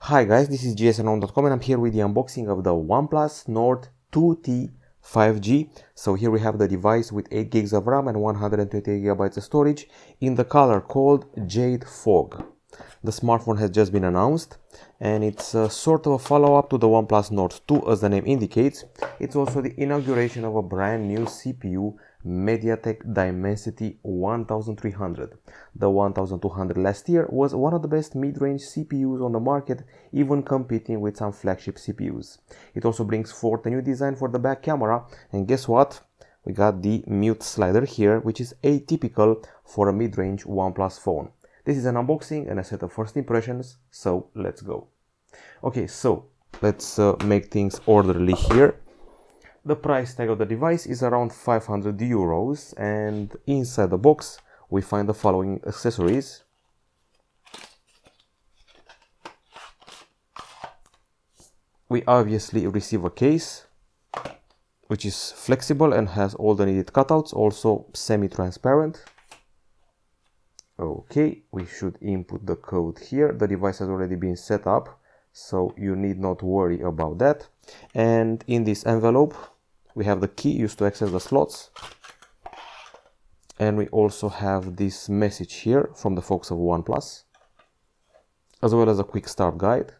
Hi guys, this is gsnon.com and I'm here with the unboxing of the OnePlus Nord 2T 5G. So here we have the device with 8 gigs of RAM and 128 gigabytes of storage in the color called Jade Fog. The smartphone has just been announced and it's sort of a follow-up to the OnePlus Nord 2 as the name indicates. It's also the inauguration of a brand new CPU, MediaTek Dimensity 1300. The 1200 last year was one of the best mid-range CPUs on the market, even competing with some flagship CPUs. It also brings forth a new design for the back camera, and guess what? We got the mute slider here, which is atypical for a mid-range OnePlus phone. This is an unboxing and a set of first impressions, so let's go. Okay, so let's make things orderly here. The price tag of the device is around 500 euros, and inside the box we find the following accessories. We obviously receive a case which is flexible and has all the needed cutouts, also semi-transparent. Okay, we should input the code here. The device has already been set up, so you need not worry about that. And in this envelope we have the key used to access the slots, and we also have this message here from the folks of OnePlus, as well as a quick start guide,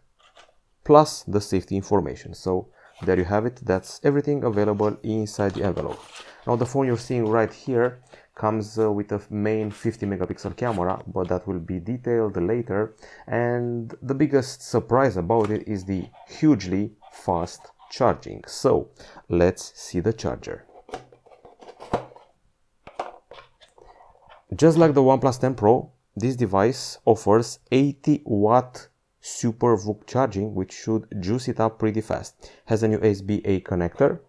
plus the safety information. So there you have it. That's everything available inside the envelope. Now the phone you're seeing right here comes with a main 50 megapixel camera, but that will be detailed later. And the biggest surprise about it is the hugely fast charging. So let's see the charger. Just like the OnePlus 10 Pro, this device offers 80-watt Super VOOC charging, which should juice it up pretty fast. Has a USB-A connector,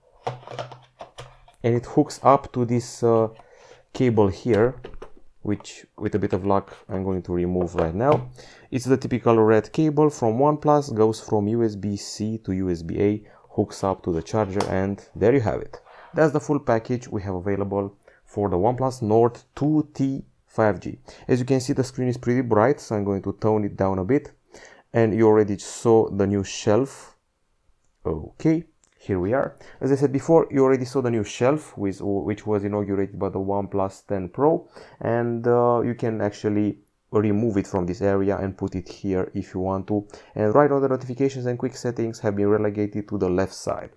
and it hooks up to this cable here, which with a bit of luck I'm going to remove right now. It's the typical red cable from OnePlus, goes from USB-C to USB-A, hooks up to the charger, and there you have it. That's the full package we have available for the OnePlus Nord 2T 5G. As you can see, the screen is pretty bright, so I'm going to tone it down a bit. And you already saw the new shelf. Okay, here we are. As I said before, you already saw the new shelf which was inaugurated by the OnePlus 10 Pro, and you can actually remove it from this area and put it here if you want to. And right now the notifications and quick settings have been relegated to the left side.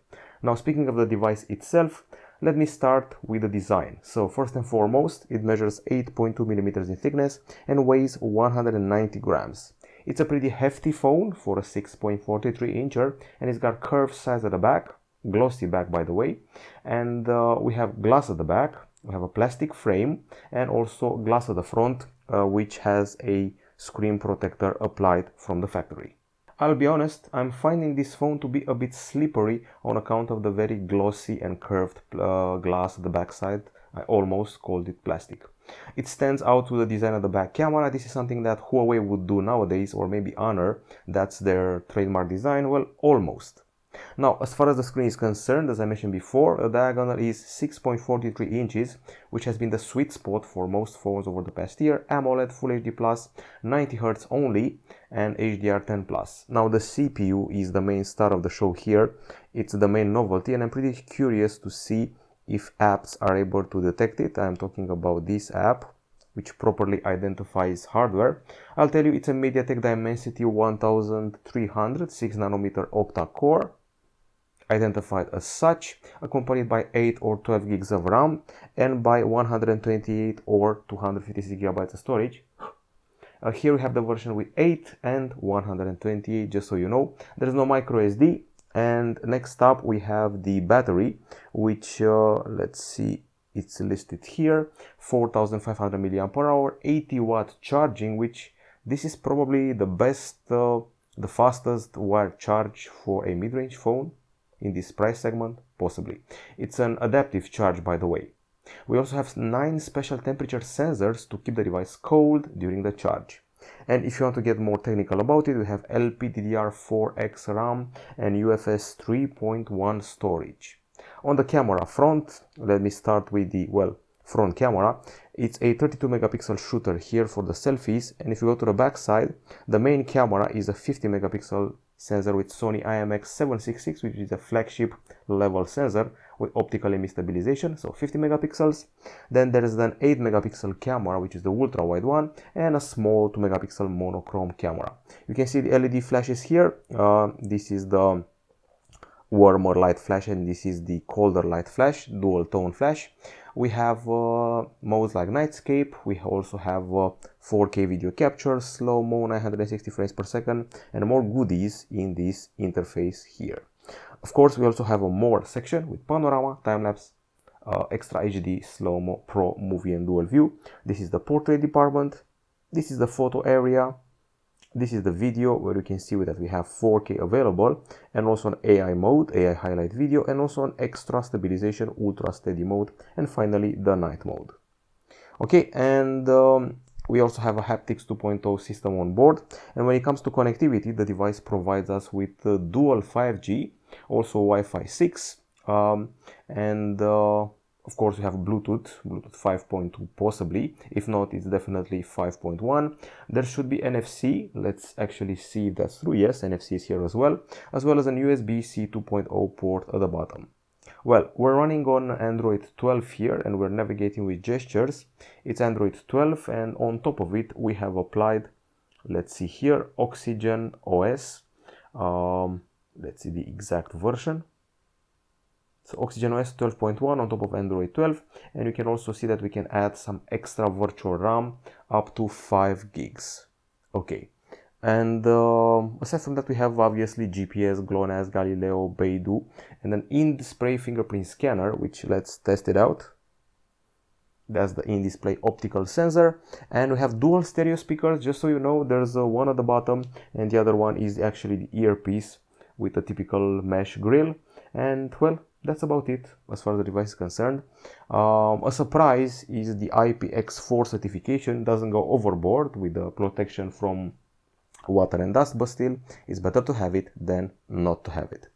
Now, speaking of the device itself, let me start with the design. So first and foremost, it measures 8.2 millimeters in thickness and weighs 190 grams. It's a pretty hefty phone for a 6.43 incher, and it's got curved sides at the back, glossy back by the way, and we have glass at the back, we have a plastic frame, and also glass at the front, which has a screen protector applied from the factory. I'll be honest, I'm finding this phone to be a bit slippery on account of the very glossy and curved glass at the back side. I almost called it plastic. It stands out with the design of the back camera. This is something that Huawei would do nowadays, or maybe Honor. That's their trademark design. Well, almost. Now, as far as the screen is concerned, as I mentioned before, the diagonal is 6.43 inches, which has been the sweet spot for most phones over the past year. AMOLED, Full HD+, 90 Hz only, and HDR10+. Now, the CPU is the main star of the show here. It's the main novelty, and I'm pretty curious to see if apps are able to detect it. I'm talking about this app, which properly identifies hardware. I'll tell you, it's a MediaTek Dimensity 1300 6nm octa-core, identified as such, accompanied by 8 or 12 gigs of RAM and by 128 or 256 gigabytes of storage. Here we have the version with 8 and 128, just so you know. There's no micro SD. And next up we have the battery, which let's see, it's listed here, 4500 mAh, 80-watt charging, which this is probably the best, the fastest wired charge for a mid-range phone in this price segment, possibly. It's an adaptive charge, by the way. We also have 9 special temperature sensors to keep the device cold during the charge. And if you want to get more technical about it, we have LPDDR4X RAM and UFS 3.1 storage. On the camera front, let me start with the, well, front camera. It's a 32 megapixel shooter here for the selfies, and if you go to the back side, the main camera is a 50 megapixel sensor with Sony IMX766, which is a flagship level sensor with optical image stabilization, so 50 megapixels. Then there is an 8 megapixel camera, which is the ultra wide one, and a small 2 megapixel monochrome camera. You can see the LED flashes here. This is the warmer light flash and this is the colder light flash, dual tone flash. We have modes like nightscape. We also have 4K video capture, slow-mo, 960 frames per second, and more goodies in this interface here. Of course, we also have a more section with panorama, time-lapse, extra HD, slow-mo, pro, movie, and dual view. This is the portrait department. This is the photo area. This is the video, where you can see that we have 4K available, and also an AI mode, AI highlight video, and also an extra stabilization, ultra steady mode, and finally the night mode. Okay, and we also have a haptics 2.0 system on board, and when it comes to connectivity, the device provides us with dual 5G, also Wi-Fi 6, and of course we have Bluetooth 5.2 possibly. If not, it's definitely 5.1. There should be NFC. Let's actually see if that's true. Yes, NFC is here as well as an USB-C 2.0 port at the bottom. Well, we're running on Android 12 here, and we're navigating with gestures. It's Android 12, and on top of it we have applied, let's see here, OxygenOS. Let's see the exact version. So OxygenOS 12.1 on top of Android 12, and you can also see that we can add some extra virtual RAM up to 5 gigs. Okay, and aside from that, we have obviously GPS, GLONASS, Galileo, Beidou, and an in-display fingerprint scanner, which let's test it out. That's the in-display optical sensor, and we have dual stereo speakers. Just so you know, there's one at the bottom, and the other one is actually the earpiece with a typical mesh grill. And well, that's about it as far as the device is concerned. A surprise is the IPX4 certification. Doesn't go overboard with the protection from water and dust, but still it's better to have it than not to have it.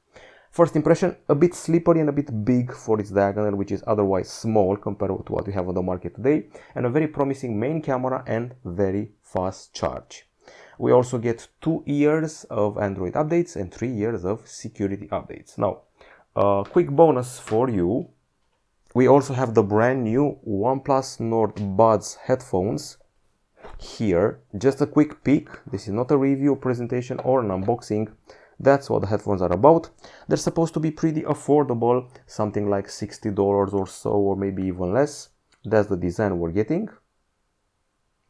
First impression, a bit slippery and a bit big for its diagonal, which is otherwise small compared to what we have on the market today, and a very promising main camera and very fast charge. We also get 2 years of Android updates and 3 years of security updates. Now, a quick bonus for you, we also have the brand new OnePlus Nord Buds headphones here. Just a quick peek. This is not a review, presentation, or an unboxing. That's what the headphones are about. They're supposed to be pretty affordable, something like $60 or so, or maybe even less. That's the design we're getting.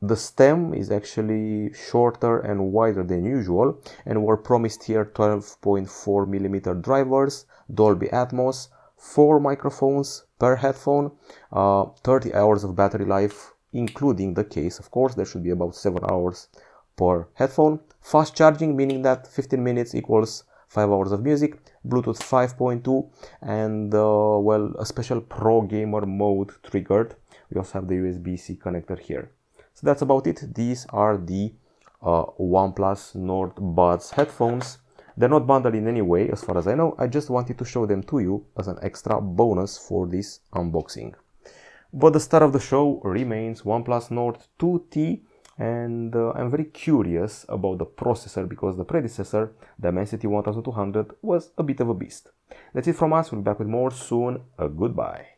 The stem is actually shorter and wider than usual, and we're promised here 12.4mm drivers, Dolby Atmos, 4 microphones per headphone, 30 hours of battery life, including the case. Of course, there should be about 7 hours per headphone. Fast charging, meaning that 15 minutes equals 5 hours of music, Bluetooth 5.2, and well, a special pro gamer mode triggered. We also have the USB-C connector here. So that's about it. These are the OnePlus Nord Buds headphones. They're not bundled in any way, as far as I know. I just wanted to show them to you as an extra bonus for this unboxing. But the star of the show remains OnePlus Nord 2T, and I'm very curious about the processor, because the predecessor, Dimensity 1200, was a bit of a beast. That's it from us. We'll be back with more soon. Goodbye.